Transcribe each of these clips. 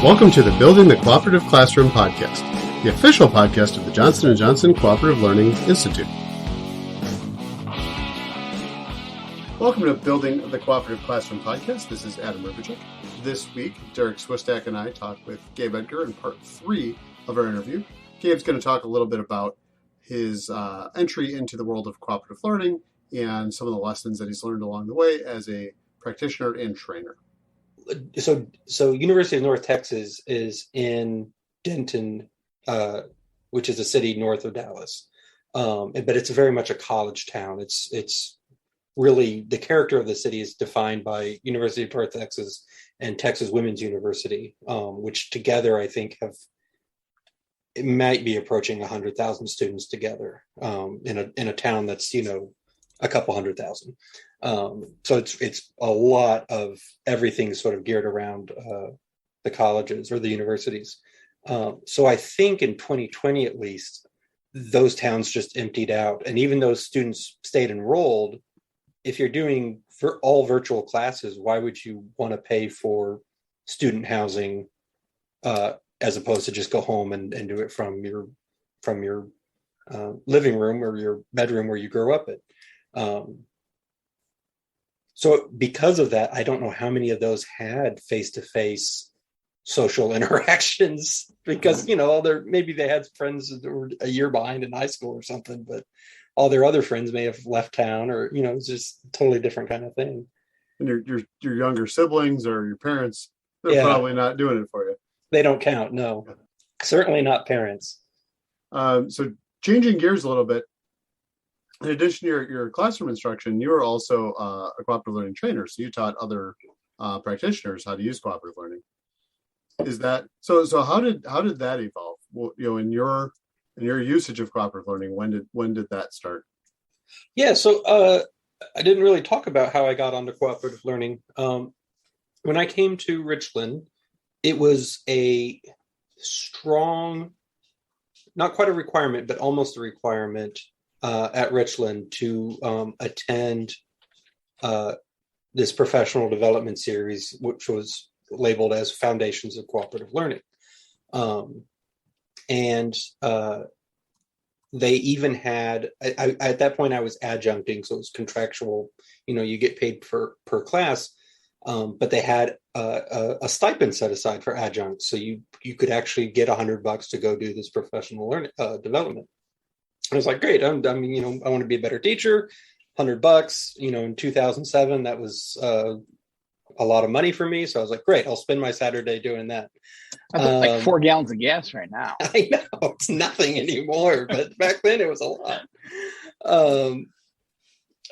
Welcome to the Building the Cooperative Classroom podcast, the official podcast of the Johnson & Johnson Cooperative Learning Institute. Welcome to Building the Cooperative Classroom podcast. This is Adam Rubicek. This week, Derrick Swistak and I talk with Gabe Edgar in part 3 of our interview. Gabe's going to talk a little bit about his entry into the world of cooperative learning and some of the lessons that he's learned along the way as a practitioner and trainer. So University of North Texas is in Denton, which is a city north of Dallas. But it's very much a college town. It's really, the character of the city is defined by University of North Texas and Texas Women's University, which together I think it might be approaching 100,000 students together in a town that's, a couple 100,000. So it's a lot of everything sort of geared around the colleges or the universities. So I think in 2020, at least, those towns just emptied out. And even though students stayed enrolled, if you're doing for all virtual classes, why would you want to pay for student housing as opposed to just go home and do it from your living room or your bedroom where you grew up in? So because of that, I don't know how many of those had face-to-face social interactions because, maybe they had friends that were a year behind in high school or something, but all their other friends may have left town or, it's just a totally different kind of thing. And your younger siblings or your parents, they're probably not doing it for you. They don't count, no. Yeah. Certainly not parents. So changing gears a little bit, in addition to your classroom instruction, you were also a cooperative learning trainer. So you taught other practitioners how to use cooperative learning. Is that so? So how did that evolve? Well, in your usage of cooperative learning, when did that start? Yeah, so I didn't really talk about how I got onto cooperative learning. When I came to Richland, it was a strong, not quite a requirement, but almost a requirement at Richland to attend this professional development series, which was labeled as Foundations of Cooperative Learning. And they even had, at that point I was adjuncting, so it was contractual, you get paid per class, but they had a stipend set aside for adjuncts. So you could actually get $100 to go do this professional learning development. I was like, great. I want to be a better teacher. $100. In 2007, that was a lot of money for me. So I was like, great. I'll spend my Saturday doing that. That's like 4 gallons of gas right now. I know it's nothing anymore, but back then it was a lot.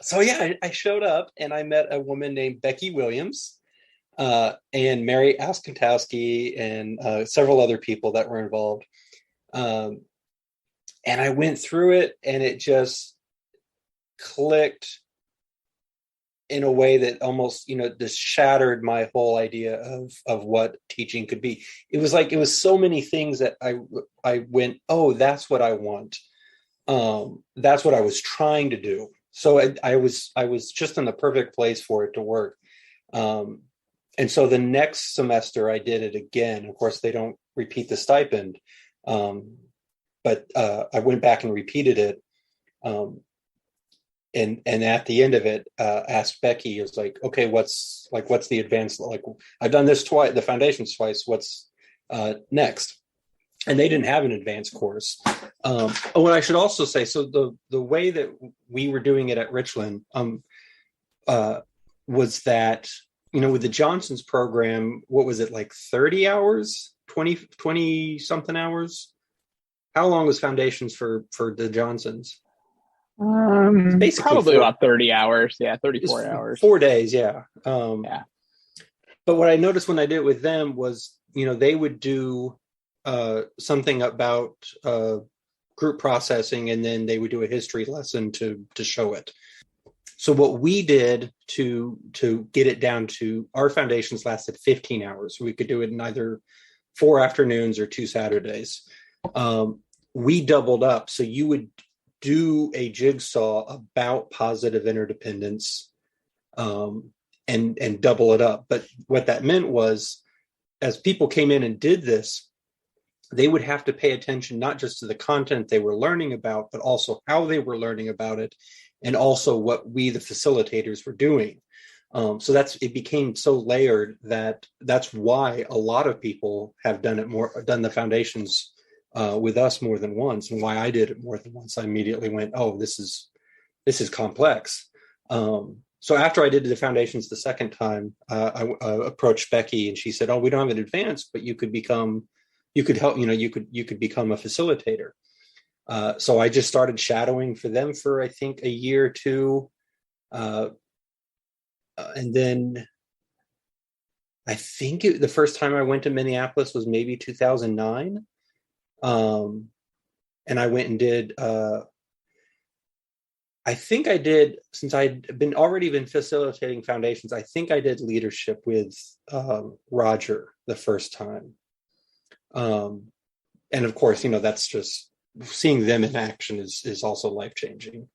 So yeah, I showed up and I met a woman named Becky Williams and Mary Askentowski and several other people that were involved. And I went through it and it just clicked in a way that almost, just shattered my whole idea of what teaching could be. It was so many things that I went, oh, that's what I want. That's what I was trying to do. So I was just in the perfect place for it to work. And so the next semester I did it again. Of course, they don't repeat the stipend. But I went back and repeated it. And at the end of it, asked Becky, is like, okay, what's the advanced, like I've done this twice, the foundations twice, what's next? And they didn't have an advanced course. What I should also say, so the way that we were doing it at Richland was that, with the Johnson's program, what was it, like 30 hours, 20 something hours? How long was foundations for the Johnsons? Basically probably about 30 hours. Yeah, 34 hours. 4 days, yeah. Yeah. But what I noticed when I did it with them was, they would do something about group processing, and then they would do a history lesson to show it. So what we did to get it down to, our foundations lasted 15 hours. We could do it in either 4 afternoons or 2 Saturdays. We doubled up. So you would do a jigsaw about positive interdependence and double it up. But what that meant was as people came in and did this, they would have to pay attention not just to the content they were learning about, but also how they were learning about it, and also what we, the facilitators, were doing. So it became so layered that's why a lot of people have done the foundations with us more than once, and why I did it more than once. I immediately went, oh, this is complex. So after I did the foundations the second time, I approached Becky, and she said, oh, we don't have an advanced, but you could become a facilitator. So I just started shadowing for them for, I think, a year or two. And then I think the first time I went to Minneapolis was maybe 2009. And I went and did, I think I did, since I'd already been facilitating foundations, I think I did leadership with Roger the first time. And of course, that's just seeing them in action is also life-changing.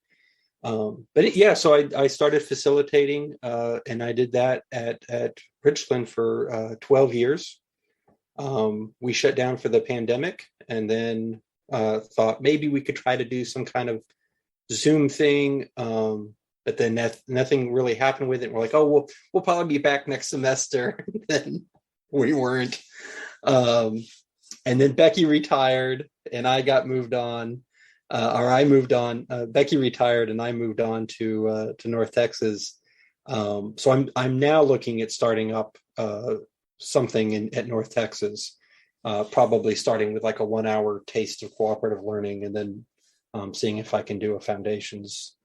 So I started facilitating, and I did that at Richland for 12 years. We shut down for the pandemic, and then thought maybe we could try to do some kind of Zoom thing, but then nothing really happened with it. We're like, oh, we'll probably be back next semester. Then we weren't. And then Becky retired, and I got moved on. I moved on. Becky retired, and I moved on to North Texas. So I'm now looking at starting up something at North Texas, probably starting with like a 1-hour taste of cooperative learning, and then seeing if I can do a foundations,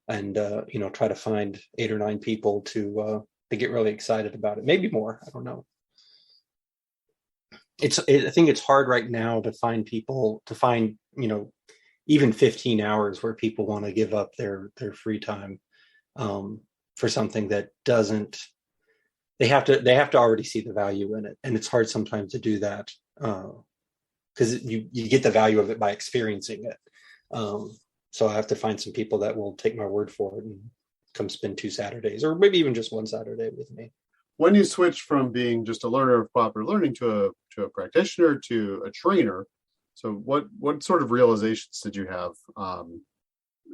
and try to find 8 or 9 people to get really excited about it. Maybe more. I don't know. I think it's hard right now to find people, even 15 hours where people want to give up their free time for something that doesn't. They have to already see the value in it, and it's hard sometimes to do that because you get the value of it by experiencing it. So I have to find some people that will take my word for it and come spend 2 Saturdays, or maybe even just 1 Saturday with me. When you switch from being just a learner of cooperative learning to a practitioner to a trainer, so what sort of realizations did you have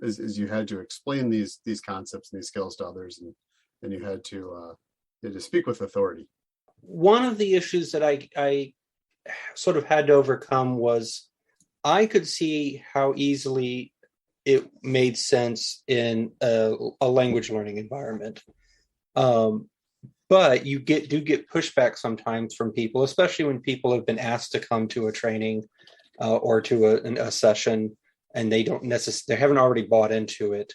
as you had to explain these concepts and these skills to others, and you had to speak with authority? One of the issues that I sort of had to overcome was I could see how easily it made sense in a language learning environment. But you do get pushback sometimes from people, especially when people have been asked to come to a training or to a session, and they haven't already bought into it.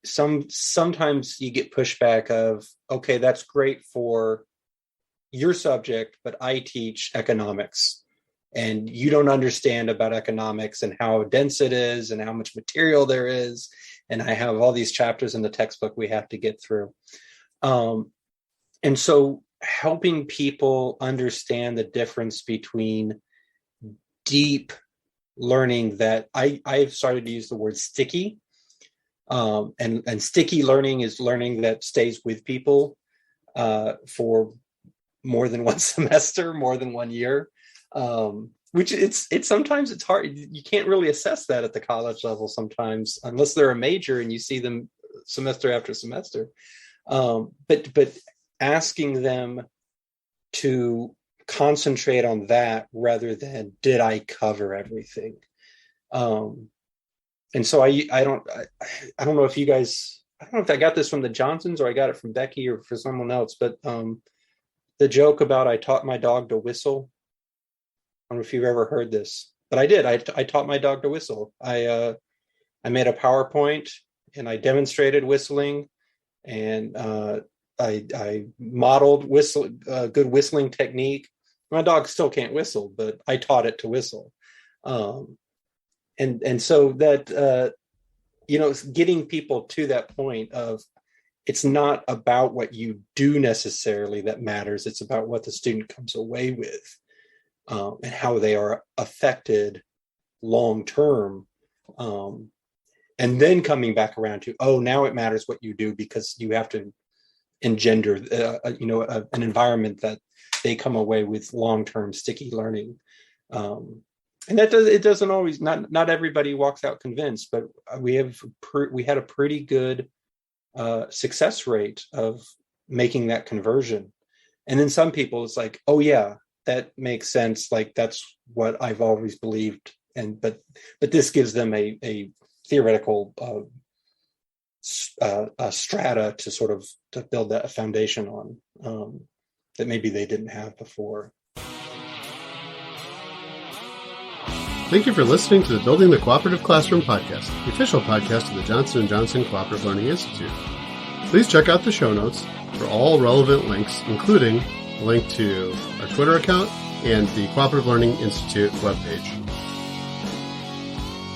Sometimes you get pushback of, okay, that's great for your subject, but I teach economics, and you don't understand about economics and how dense it is and how much material there is, and I have all these chapters in the textbook we have to get through. And so helping people understand the difference between deep learning that I've started to use the word sticky. And sticky learning is learning that stays with people for more than 1 semester, more than 1 year, which it's sometimes it's hard. You can't really assess that at the college level sometimes, unless they're a major and you see them semester after semester. But asking them to concentrate on that rather than did I cover everything. And so I don't know if you guys, I don't know if I got this from the Johnsons or I got it from Becky or for someone else, but the joke about I taught my dog to whistle. I don't know if you've ever heard this, but I did. I taught my dog to whistle. I made a PowerPoint and I demonstrated whistling, and I modeled good whistling technique. My dog still can't whistle, but I taught it to whistle. And so that, getting people to that point of it's not about what you do necessarily that matters. It's about what the student comes away with and how they are affected long-term. And then coming back around to, now it matters what you do because you have to engender an environment that they come away with long-term sticky learning. And it doesn't always, not everybody walks out convinced, but we had a pretty good success rate of making that conversion. And then some people, it's like, oh yeah, that makes sense. Like that's what I've always believed. But this gives them a theoretical strata to sort of to build that foundation on that maybe they didn't have before. Thank you for listening to the Building the Cooperative Classroom podcast, the official podcast of the Johnson & Johnson Cooperative Learning Institute. Please check out the show notes for all relevant links, including a link to our Twitter account and the Cooperative Learning Institute webpage.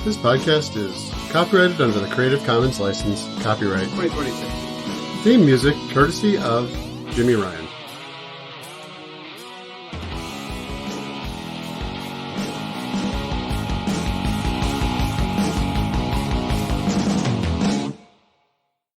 This podcast is copyrighted under the Creative Commons license, copyright 2022. Theme music courtesy of Jimmy Ryan.